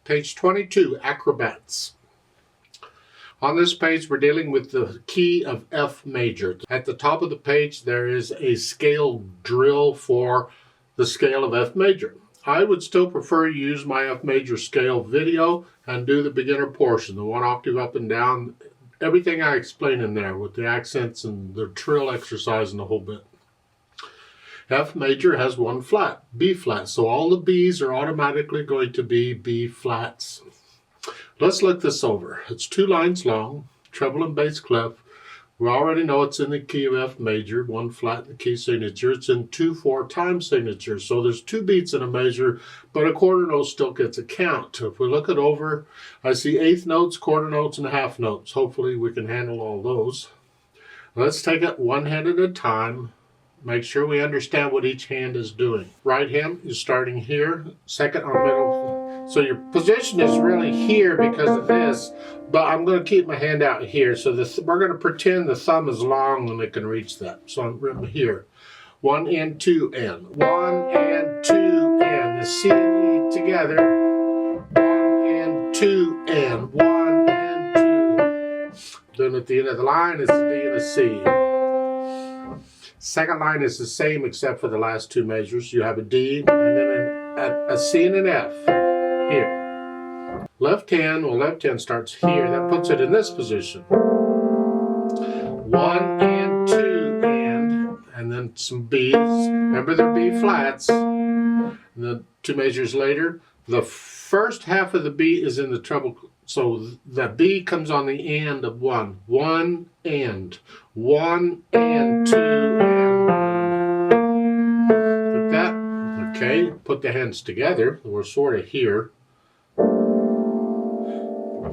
Page 22, Acrobats. On this page, we're dealing with the key of F major. At the top of the page, there is a scale drill for the scale of F major. I would still prefer you use my F major scale video and do the beginner portion, the one octave up and down, everything I explain in there with the accents and the trill exercise and the whole bit. F major has one flat, B flat, so all the B's are automatically going to be B flats. Let's look this over. It's 2 lines long, treble and bass clef. We already know it's in the key of F major, 1 flat in the key signature. It's in 2/4 time signature, so there's 2 beats in a measure, but a quarter note still gets a count. If we look it over, I see eighth notes, quarter notes, and half notes. Hopefully we can handle all those. Let's take it one hand at a time. Make sure we understand what each hand is doing. Right hand is starting here, second on middle. So your position is really here because of this, but I'm going to keep my hand out here. So we're going to pretend the thumb is long and it can reach that. So I'm here. 1 and 2 and. 1 and 2 and. The C and E together. 1 and 2 and. 1 and 2. Then at the end of the line is a D and a C. Second line is the same except for the last 2 measures. You have a D and then a C and an F here. Left hand starts here. That puts it in this position. 1 and 2 and then some B's. Remember they're B flats. And then 2 measures later, the first half of the B is in the treble. So the B comes on the and of 1. 1 and. 1 and 2 and. Like that. Okay, put the hands together. We're sort of here.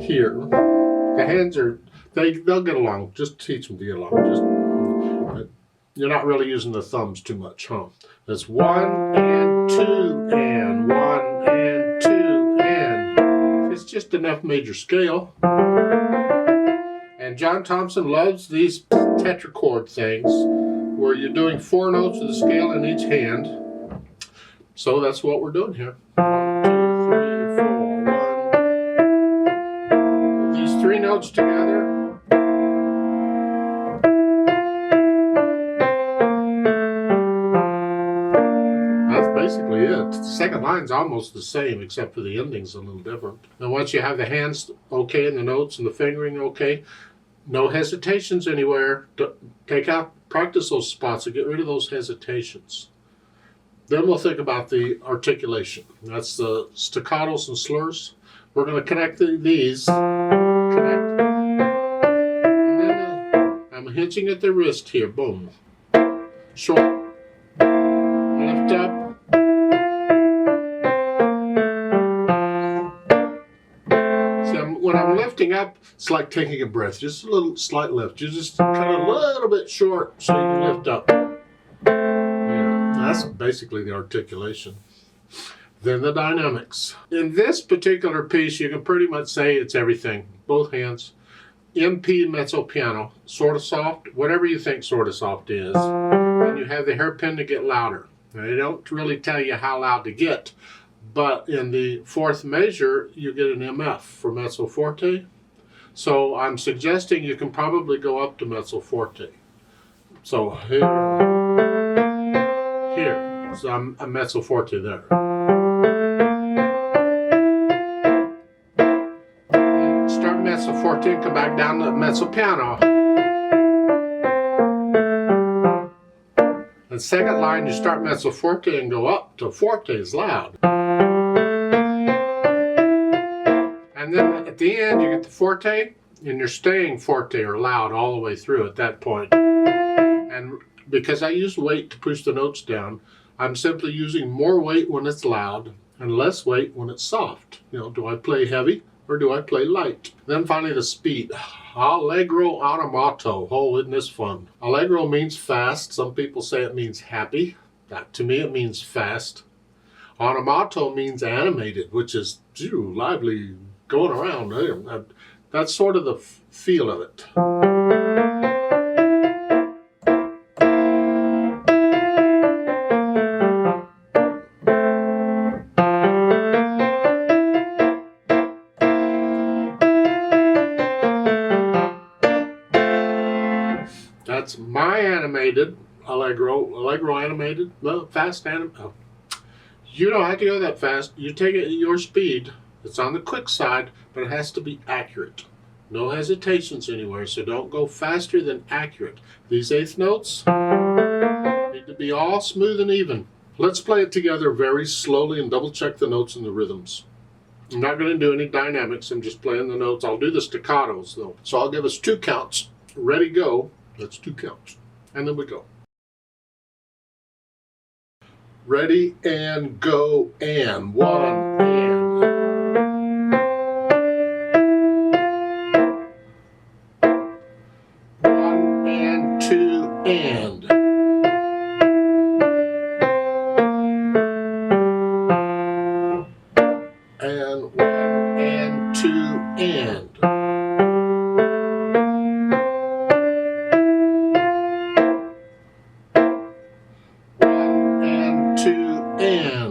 Here. The hands are, they'll get along. Just teach them to get along. You're not really using the thumbs too much, huh? That's 1 and 2 and. 1 and 2 and. It's just an F major scale. And John Thompson loves these tetrachord things where you're doing 4 notes of the scale in each hand. So that's what we're doing here. 1, 2, 3, 4, 1. These 3 notes together. That's basically it. The second line's almost the same except for the ending's a little different. And once you have the hands okay and the notes and the fingering okay, no hesitations anywhere. Practice those spots and get rid of those hesitations. Then we'll think about the articulation. That's the staccatos and slurs. We're going to connect these. Connect. And then I'm hitching at the wrist here. Boom. Short. Lift up. When I'm lifting up, it's like taking a breath. Just a little slight lift. You just cut it a little bit short so you can lift up. Yeah, that's basically the articulation. Then the dynamics. In this particular piece, you can pretty much say it's everything. Both hands. MP mezzo piano. Sort of soft. Whatever you think sort of soft is. And you have the hairpin to get louder. Now, they don't really tell you how loud to get. But in the 4th measure, you get an MF for mezzo forte. So I'm suggesting you can probably go up to mezzo forte. So here. So I'm a mezzo forte there. And start mezzo forte and come back down to mezzo piano. And second line, you start mezzo forte and go up to forte is loud. And then at the end, you get the forte, and you're staying forte or loud all the way through at that point. And because I use weight to push the notes down, I'm simply using more weight when it's loud and less weight when it's soft. You know, do I play heavy or do I play light? Then finally the speed. Allegro animato. Oh, isn't this fun? Allegro means fast. Some people say it means happy. To me, it means fast. Animato means animated, which is lively, going around. That's sort of the feel of it. That's my animated Allegro animated, well, fast animated. Oh. You don't have to go that fast. You take it at your speed. It's on the quick side, but it has to be accurate. No hesitations anywhere, so don't go faster than accurate. These eighth notes need to be all smooth and even. Let's play it together very slowly and double check the notes and the rhythms. I'm not going to do any dynamics. I'm just playing the notes. I'll do the staccatos though. So I'll give us 2 counts. Ready, go. That's 2 counts. And then we go. Ready and go and 1 and. 1 and 2 and. And 1 and 2 and. And